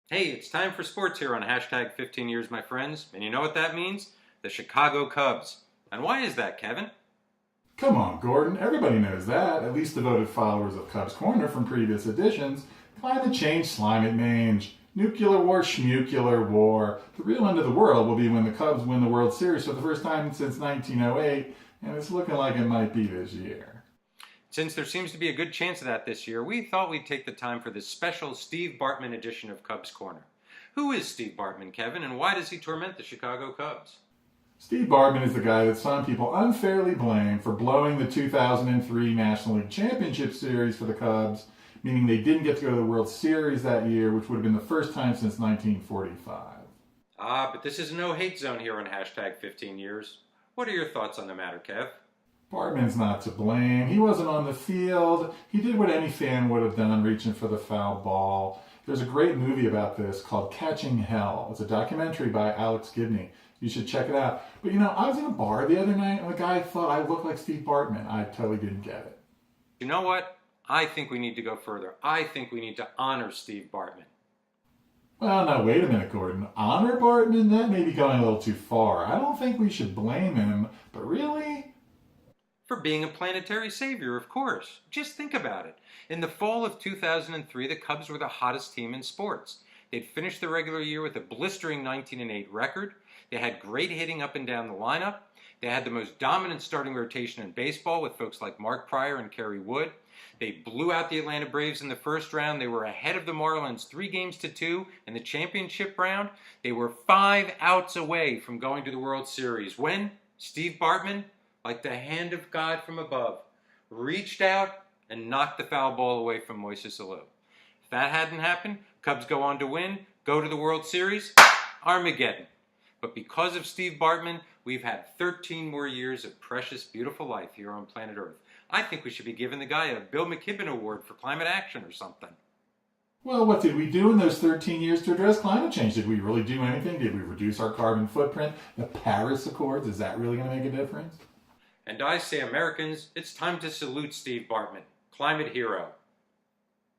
Hey, it's time for sports here on hashtag 15 years, my friends. And you know what that means? The Chicago Cubs. And why is that, Kevin? Come on, Gordon. Everybody knows that. At least devoted followers of Cubs Corner from previous editions. Climate change, slime mange. Nuclear war, schmucular war. The real end of the world will be when the Cubs win the World Series for the first time since 1908, and it's looking like it might be this year. Since there seems to be a good chance of that this year, we thought we'd take the time for this special Steve Bartman edition of Cubs Corner. Who is Steve Bartman, Kevin, and why does he torment the Chicago Cubs? Steve Bartman is the guy that some people unfairly blame for blowing the 2003 National League Championship Series for the Cubs, meaning they didn't get to go to the World Series that year, which would have been the first time since 1945. But this is a no-hate zone here on hashtag 15 years. What are your thoughts on the matter, Kev? Bartman's not to blame. He wasn't on the field. He did what any fan would have done, reaching for the foul ball. There's a great movie about this called Catching Hell. It's a documentary by Alex Gibney. You should check it out. But I was in a bar the other night and the guy thought I looked like Steve Bartman. I totally didn't get it. You know what? I think we need to go further. I think we need to honor Steve Bartman. Well, now wait a minute, Gordon. Honor Bartman? That may be going a little too far. I don't think we should blame him, but really? For being a planetary savior, of course. Just think about it. In the fall of 2003, the Cubs were the hottest team in sports. They'd finished the regular year with a blistering 19-8 record. They had great hitting up and down the lineup. They had the most dominant starting rotation in baseball with folks like Mark Pryor and Kerry Wood. They blew out the Atlanta Braves in the first round. They were ahead of the Marlins 3-2 in the championship round. They were 5 outs away from going to the World Series when Steve Bartman, like the hand of God from above, reached out and knocked the foul ball away from Moises Alou. If that hadn't happened, Cubs go on to win, go to the World Series, Armageddon. But because of Steve Bartman, we've had 13 more years of precious, beautiful life here on planet Earth. I think we should be giving the guy a Bill McKibben Award for climate action or something. Well, what did we do in those 13 years to address climate change? Did we really do anything? Did we reduce our carbon footprint? The Paris Accords, is that really going to make a difference? And I say, Americans, it's time to salute Steve Bartman, climate hero.